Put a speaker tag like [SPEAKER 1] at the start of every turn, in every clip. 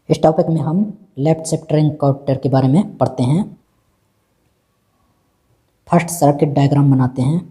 [SPEAKER 1] इस टॉपिक में हम लेफ्ट शिफ्ट एनकाउंटर के बारे में पढ़ते हैं। फर्स्ट सर्किट डायग्राम बनाते हैं।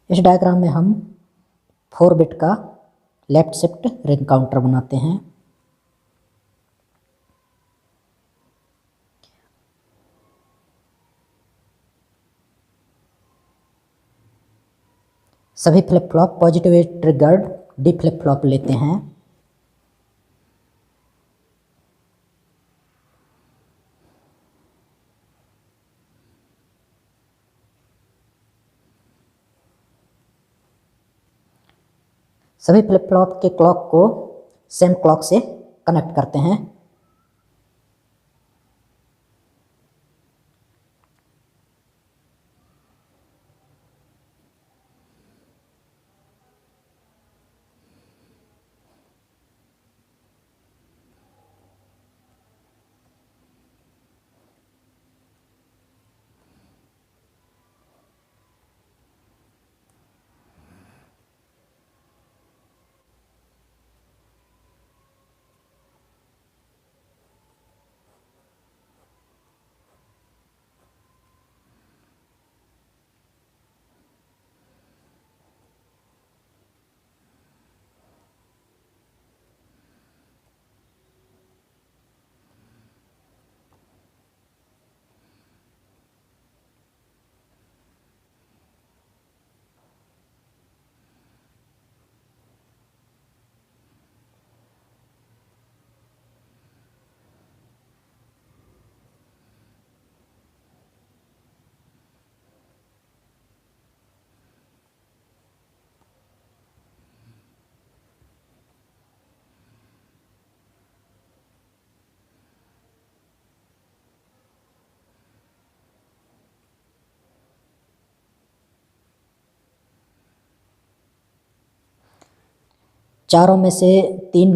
[SPEAKER 1] इस डायग्राम में हम 4 बिट का लेफ्ट शिफ्ट रिंग काउंटर बनाते हैं। सभी flip flop positive edge triggered D flip flop लेते हैं। सभी फ्लिप फ्लॉप के क्लॉक को सेम क्लॉक से कनेक्ट करते हैं। चारों में से 3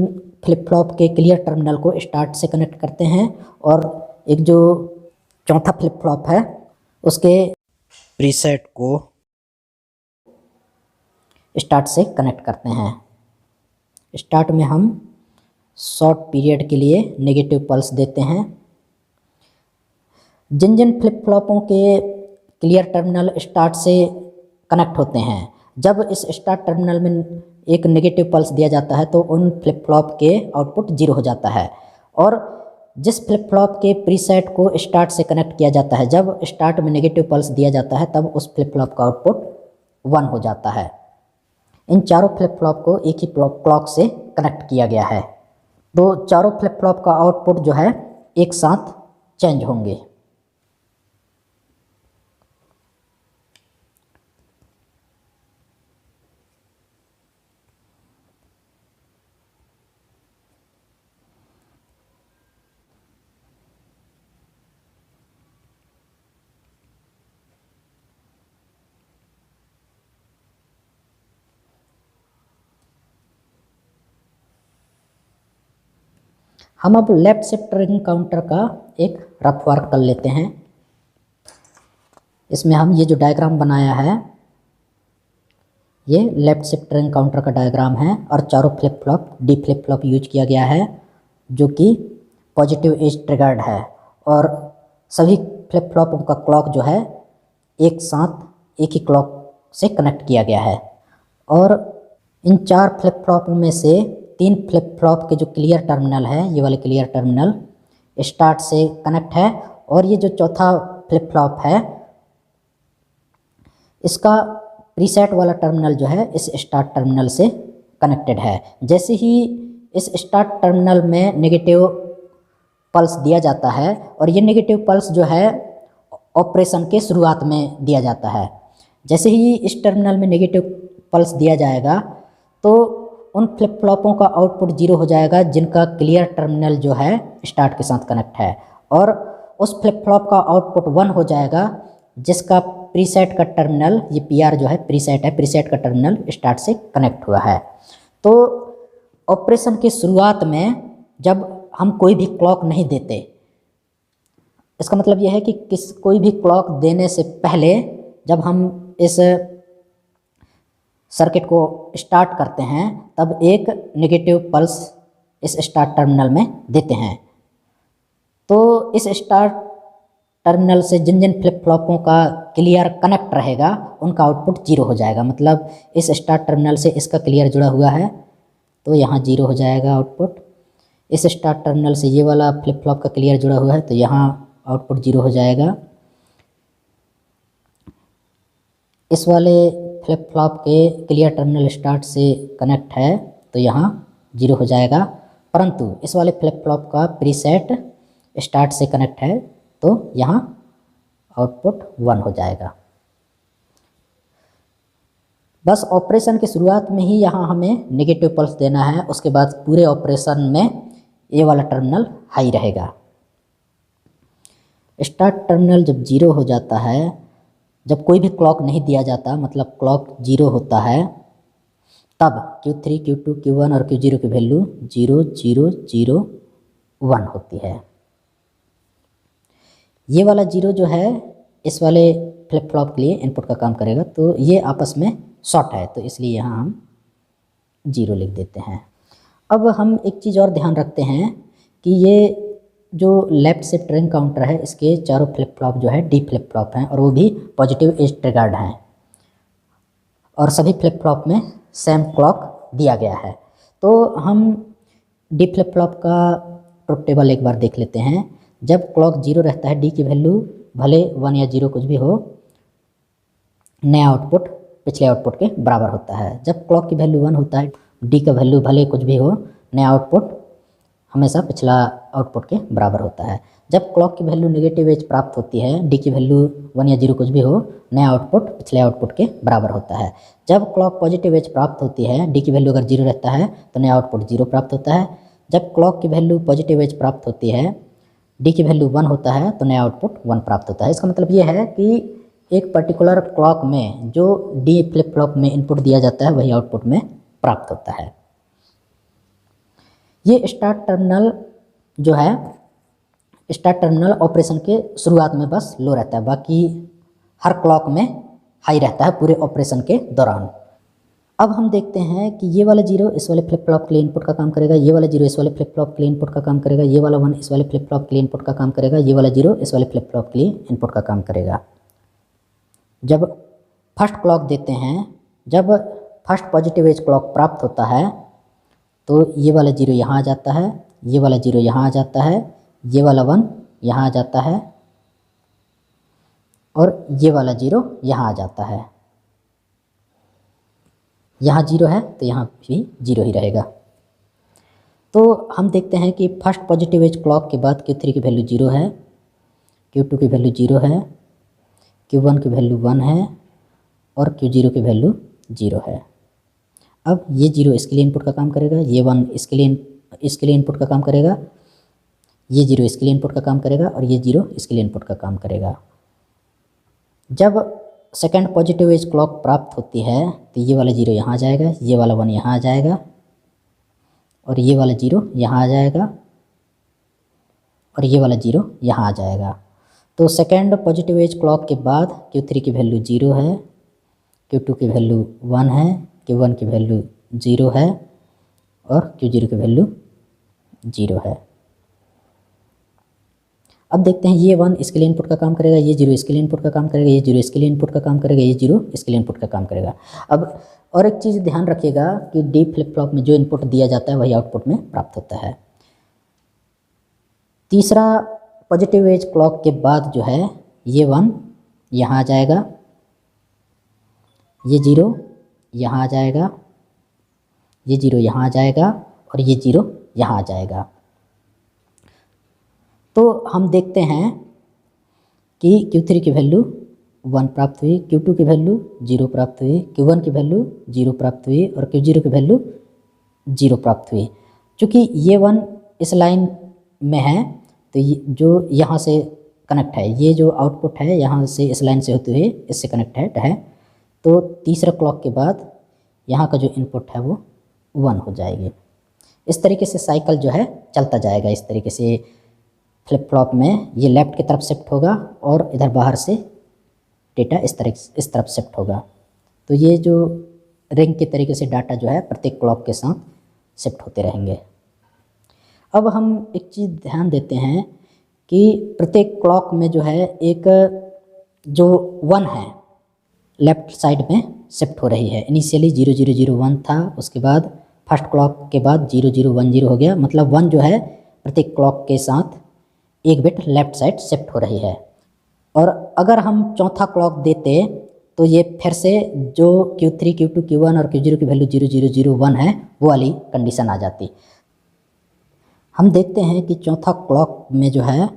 [SPEAKER 1] फ्लिप फ्लॉप के क्लियर टर्मिनल को स्टार्ट से कनेक्ट करते हैं और एक जो चौथा फ्लिप फ्लॉप है उसके प्रीसेट को स्टार्ट से कनेक्ट करते हैं। स्टार्ट में हम शॉर्ट पीरियड के लिए नेगेटिव पल्स देते हैं। जिन जिन फ्लिप फ्लॉपों के क्लियर टर्मिनल स्टार्ट से कनेक्ट होते हैं, जब इस स्टार्ट टर्मिनल में एक नेगेटिव पल्स दिया जाता है तो उन फ्लिप फ्लॉप के आउटपुट 0 हो जाता है। और जिस फ्लिप फ्लॉप के प्रीसेट को स्टार्ट से कनेक्ट किया जाता है, जब स्टार्ट में नेगेटिव पल्स दिया जाता है तब उस फ्लिप फ्लॉप का आउटपुट 1 हो जाता है। इन चारों फ्लिप फ्लॉप को एक ही क्लॉक से कनेक्ट किया गया है, तो चारों फ्लिप फ्लॉप का आउटपुट जो है एक साथ चेंज होंगे। हम अब लेफ्ट शिफ्ट रिंग काउंटर का एक रफ वर्क कर लेते हैं। इसमें हम ये जो डायग्राम बनाया है ये लेफ्ट शिफ्ट रिंग काउंटर का डायग्राम है और चारों flip flop D flip flop use किया गया है जो कि पॉजिटिव एज ट्रिगर्ड है और सभी फ्लिप फ्लॉपों का क्लॉक जो है एक साथ एक ही क्लॉक से कनेक्ट किया गया है। और इन 4 फ्लिप फ्लॉपों में से 3 फ्लिप फ्लॉप के जो क्लियर टर्मिनल है, ये वाले क्लियर टर्मिनल स्टार्ट से कनेक्ट है और ये जो चौथा फ्लिप फ्लॉप है इसका प्रीसेट वाला टर्मिनल जो है इस स्टार्ट टर्मिनल से कनेक्टेड है। जैसे ही इस स्टार्ट टर्मिनल में नेगेटिव पल्स दिया जाता है और ये नेगेटिव पल्स जो है ऑपरेशन के शुरुआत में दिया जाता है, जैसे ही इस टर्मिनल में नेगेटिव पल्स दिया जाएगा तो उन फ्लिप फ्लॉपों का आउटपुट 0 हो जाएगा जिनका क्लियर टर्मिनल जो है स्टार्ट के साथ कनेक्ट है, और उस फ्लिप फ्लॉप का आउटपुट 1 हो जाएगा जिसका प्रीसेट का टर्मिनल, ये PR जो है प्रीसेट है, प्रीसेट का टर्मिनल स्टार्ट से कनेक्ट हुआ है। तो ऑपरेशन की शुरुआत में जब हम कोई भी क्लॉक नहीं देते, इसका मतलब यह है कि कोई भी क्लॉक देने से पहले जब हम इस सर्किट को स्टार्ट करते हैं तब एक नेगेटिव पल्स इस स्टार्ट टर्मिनल में देते हैं। तो इस स्टार्ट टर्मिनल से जिन जिन फ्लिप फ्लॉपों का क्लियर कनेक्ट रहेगा उनका आउटपुट 0 हो जाएगा। मतलब इस स्टार्ट टर्मिनल से इसका क्लियर जुड़ा हुआ है तो यहाँ 0 हो जाएगा आउटपुट। इस स्टार्ट टर्मिनल से ये वाला फ्लिप फ्लॉप का क्लियर जुड़ा हुआ है तो यहाँ आउटपुट 0 हो जाएगा। इस वाले फ्लिप फ्लॉप के क्लियर टर्मिनल स्टार्ट से कनेक्ट है तो यहाँ 0 हो जाएगा, परंतु इस वाले फ्लिप फ्लॉप का प्रीसेट स्टार्ट से कनेक्ट है तो यहाँ आउटपुट 1 हो जाएगा। बस ऑपरेशन की शुरुआत में ही यहाँ हमें नेगेटिव पल्स देना है, उसके बाद पूरे ऑपरेशन में ये वाला टर्मिनल हाई रहेगा। स्टार्ट टर्मिनल जब 0 हो जाता है, जब कोई भी क्लॉक नहीं दिया जाता, मतलब क्लॉक 0 होता है, तब Q3, Q2, Q1 और Q0 की वैल्यू 0 0 0 1 होती है। ये वाला 0 जो है इस वाले फ्लिप फ्लॉप के लिए इनपुट का काम करेगा, तो ये आपस में शॉर्ट है तो इसलिए यहाँ हम 0 लिख देते हैं। अब हम एक चीज़ और ध्यान रखते हैं कि ये जो लेफ्ट शिफ्ट रिंग काउंटर है इसके चारों फ्लिप फ्लॉप जो है डी फ्लिप फ्लॉप हैं और वो भी पॉजिटिव एज ट्रिगर्ड हैं और सभी फ्लिप फ्लॉप में सेम क्लॉक दिया गया है। तो हम डी फ्लिप फ्लॉप का ट्रुथ टेबल एक बार देख लेते हैं। जब क्लॉक 0 रहता है, डी की वैल्यू भले 1 या 0 कुछ भी हो, नया आउटपुट पिछले आउटपुट के बराबर होता है। जब क्लॉक की वैल्यू 1 होता है, डी का वैल्यू भले कुछ भी हो, नया आउटपुट हमेशा पिछला आउटपुट के बराबर होता है। जब क्लॉक की वैल्यू नेगेटिव एज प्राप्त होती है, डी की वैल्यू 1 या 0 कुछ भी हो, नया आउटपुट पिछले आउटपुट के बराबर होता है। जब क्लॉक पॉजिटिव एज प्राप्त होती है, डी की वैल्यू अगर 0 रहता है तो नया आउटपुट 0 प्राप्त होता है। जब क्लॉक की वैल्यू पॉजिटिव एज प्राप्त होती है, डी की वैल्यू 1 होता है तो नया आउटपुट 1 प्राप्त होता है। इसका मतलब ये है कि एक पर्टिकुलर क्लॉक में जो डी फ्लिप फ्लॉप में इनपुट दिया जाता है वही आउटपुट में प्राप्त होता है। ये स्टार्ट टर्मिनल जो है, स्टार्ट टर्मिनल ऑपरेशन के शुरुआत में बस लो रहता है, बाकी हर क्लॉक में हाई रहता है पूरे ऑपरेशन के दौरान। अब हम देखते हैं कि ये वाला 0 इस वाले फ्लिप फ्लॉप के लिए इनपुट का काम करेगा, ये वाला 0 इस वाले फ्लिप फ्लॉप के लिए इनपुट का काम करेगा, ये वाला 1 इस वाले फ्लिप फ्लॉप के लिए इनपुट का काम करेगा, ये वाला 0 इस वाले फ्लिप फ्लॉप के लिए इनपुट का काम करेगा। जब फर्स्ट क्लॉक देते हैं, जब फर्स्ट पॉजिटिव एज क्लॉक प्राप्त होता है तो ये वाला 0 यहाँ आ जाता है, ये वाला 0 यहाँ आ जाता है, ये वाला 1 यहाँ आ जाता है और ये वाला 0 यहाँ आ जाता है। यहाँ 0 है तो यहाँ भी 0 ही रहेगा। तो हम देखते हैं कि फर्स्ट पॉजिटिव एज क्लॉक के बाद Q3 की वैल्यू 0 है, Q2 की वैल्यू 0 है, Q1 की वैल्यू 1 है और Q0 की वैल्यू 0 है। अब ये 0 इसके लिए इनपुट का काम करेगा, ये 1 इसके लिए इनपुट का काम करेगा, ये 0 इसके लिए इनपुट का काम करेगा और ये 0 इसके लिए इनपुट का काम करेगा। जब सेकेंड पॉजिटिव एज क्लॉक प्राप्त होती है तो ये वाला 0 यहाँ आ जाएगा, ये वाला 1 यहाँ आ जाएगा और ये वाला 0 यहाँ आ जाएगा और ये वाला 0 यहाँ आ जाएगा। तो सेकेंड पॉजिटिव एज क्लॉक के बाद Q3 की वैल्यू 0 है, Q2 की वैल्यू 1 है, Q1 की वैल्यू 0 है और Q0 की वैल्यू 0 है। अब देखते हैं ये 1 इसके लिए इनपुट का काम करेगा, ये 0 इसके लिए इनपुट का काम करेगा, ये 0 इसके लिए इनपुट का काम करेगा, ये 0 इसके लिए इनपुट का काम करेगा। अब और एक चीज़ ध्यान रखिएगा कि डी फ्लिप फ्लॉप में जो इनपुट दिया जाता है वही आउटपुट में प्राप्त होता है। तीसरा पॉजिटिव एज क्लॉक के बाद जो है ये 1 यहाँ आ जाएगा, ये 0 यहाँ आ जाएगा, ये 0 यहाँ आ जाएगा और ये 0 यहाँ आ जाएगा। तो हम देखते हैं कि Q3 की वैल्यू 1 प्राप्त हुई, Q2 की वैल्यू 0 प्राप्त हुई, Q1 की वैल्यू 0 प्राप्त हुई और Q0 की वैल्यू 0 प्राप्त हुई। चूँकि ये 1 इस लाइन में है तो जो यहाँ से कनेक्ट है, ये जो आउटपुट है यहाँ से इस लाइन से होते हुए इससे कनेक्टेड है। तो तीसरा क्लॉक के बाद यहाँ का जो इनपुट है वो 1 हो जाएगी। इस तरीके से साइकिल जो है चलता जाएगा। इस तरीके से फ्लिप फ्लॉप में ये लेफ़्ट की तरफ शिफ्ट होगा और इधर बाहर से डेटा इस तरफ शिफ्ट होगा। तो ये जो रिंग के तरीके से डाटा जो है प्रत्येक क्लॉक के साथ शिफ्ट होते रहेंगे। अब हम एक चीज़ ध्यान देते हैं कि प्रत्येक क्लॉक में जो है एक जो 1 है लेफ़्ट साइड में शिफ्ट हो रही है। इनिशियली 0001 था, उसके बाद फर्स्ट क्लॉक के बाद 0010 हो गया, मतलब 1 जो है प्रत्येक क्लॉक के साथ एक बिट लेफ़्ट साइड शिफ्ट हो रही है। और अगर हम चौथा क्लॉक देते तो ये फिर से जो Q3, Q2, Q1 और Q0 की वैल्यू 0001 है वो वाली कंडीशन आ जाती। हम देखते हैं कि चौथा क्लॉक में जो है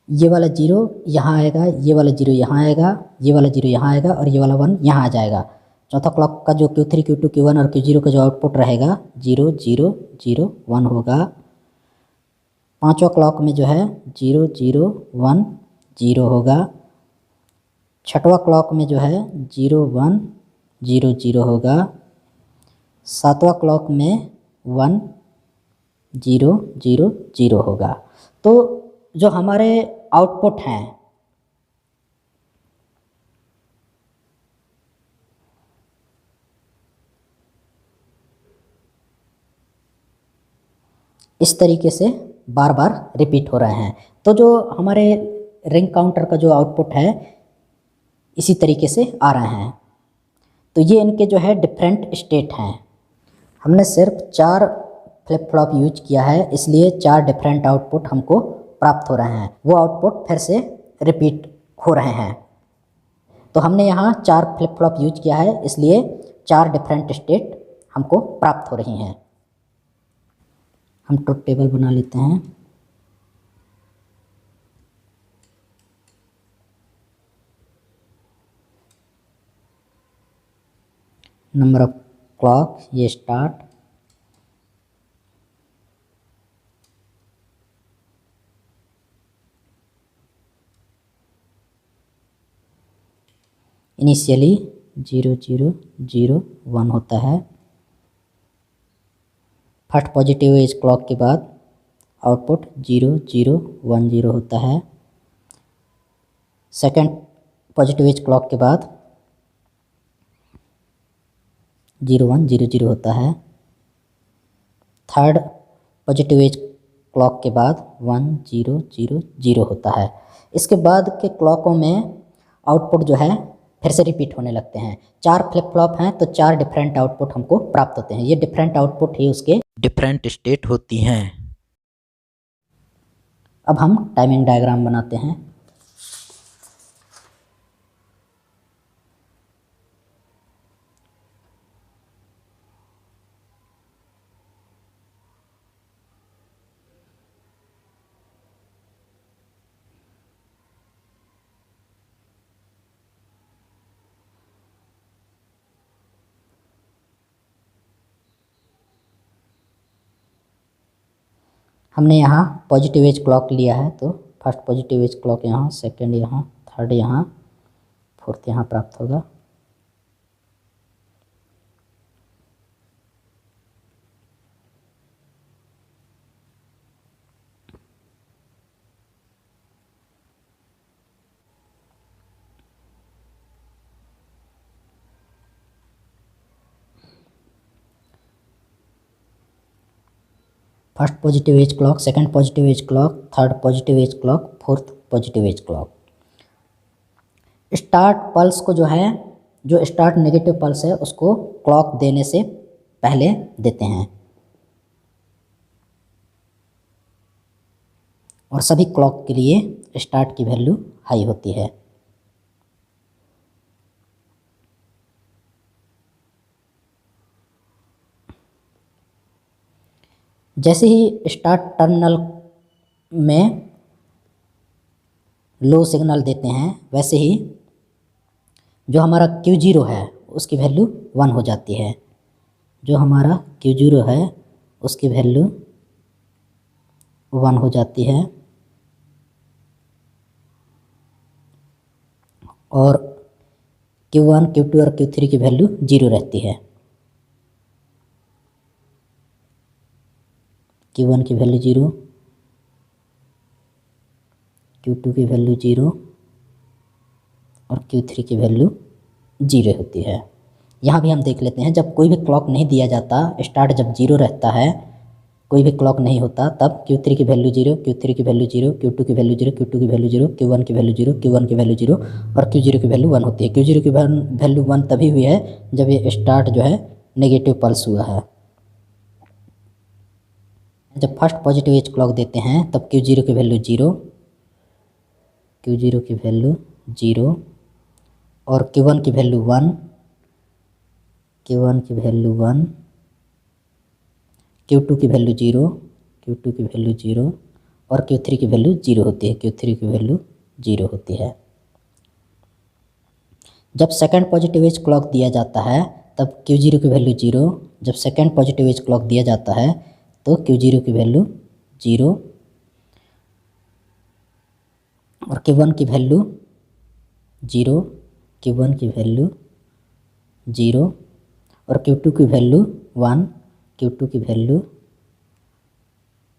[SPEAKER 1] ये वाला 0 यहाँ आएगा, ये वाला 0 यहाँ आएगा, ये वाला 0 यहाँ आएगा और ये वाला 1 यहाँ आ जाएगा। चौथा क्लॉक का जो Q3, Q2, Q1 और Q0 का जो आउटपुट रहेगा 0 0 0 1 होगा। पांचवा क्लॉक में जो है 0 0 1 0 होगा। छठवां क्लॉक में जो है 0 1 0 0 होगा। सातवां क्लॉक में 1 0 0 0 होगा। तो जो हमारे आउटपुट हैं इस तरीके से बार बार रिपीट हो रहे हैं। तो जो हमारे रिंग काउंटर का जो आउटपुट है इसी तरीके से आ रहे हैं। तो ये इनके जो है डिफरेंट स्टेट हैं। हमने सिर्फ 4 फ्लिप फ्लॉप यूज किया है, इसलिए 4 डिफरेंट आउटपुट हमको प्राप्त हो रहे हैं। वो आउटपुट फिर से रिपीट हो रहे हैं। तो हमने यहाँ 4 फ्लिप फ्लॉप यूज किया है, इसलिए 4 डिफरेंट स्टेट हमको प्राप्त हो रही हैं। हम ट्रुथ टेबल बना लेते हैं। नंबर ऑफ क्लॉक, ये स्टार्ट, इनिशियली 0 0 0 1 होता है। फर्स्ट पॉजिटिव एज क्लॉक के बाद आउटपुट 0 0 1 0 होता है। सेकंड पॉजिटिव एज क्लॉक के बाद 0 1 0 0 होता है। थर्ड पॉजिटिव एज क्लॉक के बाद 1 0 0 0 होता है। इसके बाद के क्लॉकों में आउटपुट जो है फिर से रिपीट होने लगते हैं। 4 फ्लिप फ्लॉप हैं तो 4 डिफरेंट आउटपुट हमको प्राप्त होते हैं। ये डिफरेंट आउटपुट ही उसके डिफरेंट स्टेट होती हैं। अब हम टाइमिंग डायग्राम बनाते हैं। हमने यहाँ पॉजिटिव एज क्लॉक लिया है, तो फर्स्ट पॉजिटिव एज क्लॉक यहाँ, सेकंड यहाँ, थर्ड यहाँ, फोर्थ यहाँ प्राप्त होगा। First positive edge clock, second positive edge clock, third positive edge clock, fourth positive edge clock. Start pulse को जो है, जो स्टार्ट नेगेटिव पल्स है उसको क्लॉक देने से पहले देते हैं और सभी क्लॉक के लिए स्टार्ट की वैल्यू हाई होती है। जैसे ही स्टार्ट टर्मिनल में लो सिग्नल देते हैं, वैसे ही जो हमारा Q0 है उसकी वैल्यू 1 हो जाती है। जो हमारा Q0 है उसकी वैल्यू 1 हो जाती है। और Q1 Q2 और Q3 की वैल्यू 0 रहती है। Q1 की वैल्यू 0, Q2 की वैल्यू 0 और Q3 की वैल्यू 0 होती है। यहाँ भी हम देख लेते हैं, जब कोई भी क्लॉक नहीं दिया जाता, स्टार्ट जब 0 रहता है, कोई भी क्लॉक नहीं होता, तब Q3 की वैल्यू 0, Q3 की वैल्यू 0, Q2 की वैल्यू 0, Q2 की वैल्यू 0, Q1 की वैल्यू 0, Q1 की वैल्यू 0 और Q0 की वैल्यू 1 होती है। Q0 की वैल्यू 1 तभी हुई है जब ये स्टार्ट जो है नेगेटिव पल्स हुआ है। जब फर्स्ट पॉजिटिव एज क्लॉक देते हैं तब Q0 की वैल्यू 0, Q0 की वैल्यू 0 और Q1 की वैल्यू 1, Q1 की वैल्यू 1, Q2 की वैल्यू 0, Q2 की वैल्यू 0 और Q3 की वैल्यू 0 होती है, Q3 की वैल्यू 0 होती है। जब सेकंड पॉजिटिव एज क्लॉक दिया जाता है तब Q0 की वैल्यू 0, जब सेकंड पॉजिटिव एज क्लॉक दिया जाता है तो Q0 की वैल्यू 0 और Q1 की वैल्यू 0, Q1 की वैल्यू 0 और Q2 की वैल्यू 1, Q2 की वैल्यू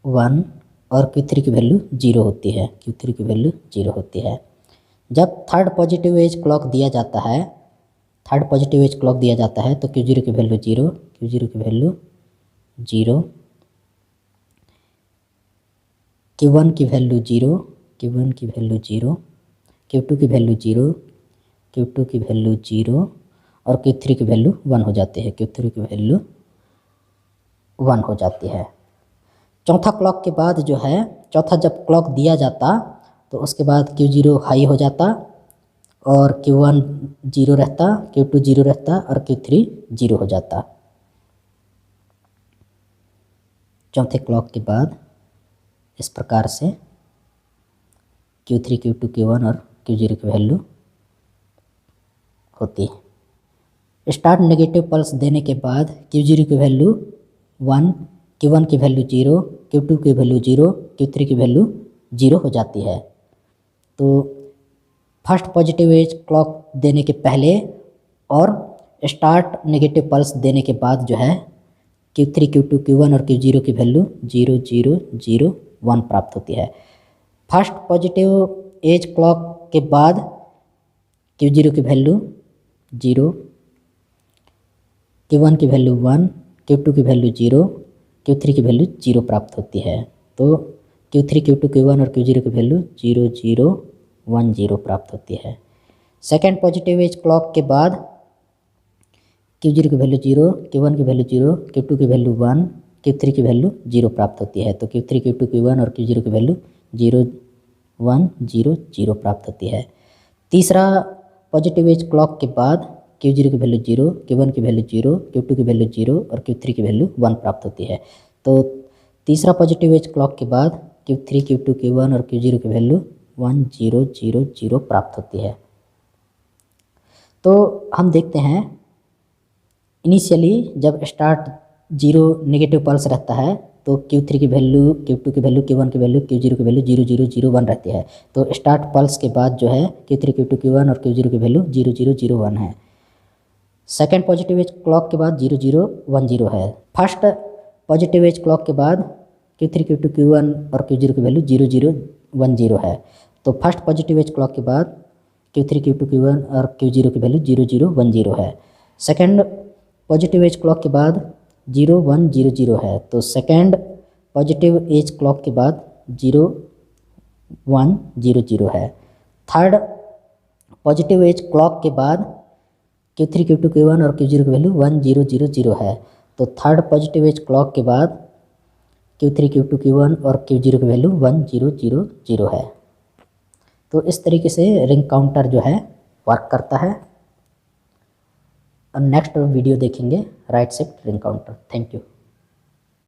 [SPEAKER 1] 1 और Q3 की वैल्यू 0 होती है, Q3 की वैल्यू 0 होती है। जब थर्ड पॉजिटिव एज क्लॉक दिया जाता है, थर्ड पॉजिटिव एज क्लॉक दिया जाता है तो Q0 की वैल्यू 0, Q0 की वैल्यू 0, Q1 की वैल्यू 0, Q1 की वैल्यू 0, Q2 की वैल्यू 0, Q2 की वैल्यू 0 और Q3 की वैल्यू 1 हो जाती है, Q3 की वैल्यू 1 हो जाती है। चौथा क्लॉक के बाद जो है, चौथा जब क्लॉक दिया जाता तो उसके बाद Q0 हाई हो जाता और Q1 0 रहता, Q2 0 रहता और Q3 0 हो जाता। चौथे क्लॉक के बाद इस प्रकार से Q3, Q2, Q1 और Q0 की वैल्यू होती है। स्टार्ट नेगेटिव पल्स देने के बाद Q0 की वैल्यू 1, Q1 की वैल्यू 0, Q2 की वैल्यू 0, Q3 की वैल्यू 0 हो जाती है। तो फर्स्ट पॉजिटिव एज क्लॉक देने के पहले और स्टार्ट नेगेटिव पल्स देने के बाद जो है Q3, Q2, Q1 और Q0 की वैल्यू 0, 0, 0, 1 प्राप्त होती है। फर्स्ट पॉजिटिव एज क्लॉक के बाद Q0 की वैल्यू 0, Q1 की वैल्यू 1, Q2 की वैल्यू 0, Q3 की वैल्यू 0 प्राप्त होती है। तो Q3, Q2, Q1 और Q0 की वैल्यू 0, 0, 1, 0 प्राप्त होती है। सेकेंड पॉजिटिव एज क्लॉक के बाद Q0 की वैल्यू 0, Q1 की वैल्यू 0, Q2 की वैल्यू 1, Q3 की वैल्यू 0 प्राप्त होती है। तो Q3, Q2, Q1 और Q0 की वैल्यू 0, 1, 0, 0 प्राप्त होती है। तीसरा पॉजिटिव एज क्लॉक के बाद Q0 की वैल्यू 0, Q1 की वैल्यू 0, Q2 की वैल्यू 0 और Q3 की वैल्यू 1 प्राप्त होती है। तो तीसरा पॉजिटिव एज क्लॉक के बाद Q3, Q2, Q1 और Q0 की वैल्यू 1, 0, 0, 0 प्राप्त होती है। तो हम देखते हैं इनिशियली जब स्टार्ट 0 नेगेटिव पल्स रहता है तो Q3 की वैल्यू, Q2 की वैल्यू, Q1 की वैल्यू, Q0 की वैल्यू 0, 0, 0, 1 रहती है। तो स्टार्ट पल्स के बाद जो है Q3, Q2, Q1 और Q0 की वैल्यू 0, 0, 0, 1 है। सेकेंड पॉजिटिव एज क्लॉक के बाद 0, 0, 1, 0 है। फर्स्ट पॉजिटिव एज क्लॉक के बाद Q3, Q2, Q1 और Q0 की वैल्यू 0, 0, 1, 0 है। तो फर्स्ट पॉजिटिव एज क्लॉक के बाद Q3, Q2, Q1 और Q0 की वैल्यू 0, 0, 1, 0 है। सेकेंड पॉजिटिव एज क्लॉक के बाद 0, 1, 0, 0 है। तो सेकेंड पॉजिटिव एज क्लॉक के बाद 0, 1, 0, 0 है। थर्ड पॉजिटिव एज क्लॉक के बाद Q3, Q2, Q1 और Q0 की वैल्यू 1, 0, 0, 0 है। तो थर्ड पॉजिटिव एज क्लॉक के बाद Q3, Q2, Q1 और Q0 की वैल्यू 1, 0, 0, 0 है। तो इस तरीके से रिंग काउंटर जो है वर्क करता है। और नेक्स्ट वीडियो देखेंगे right shift ring counter. Thank you.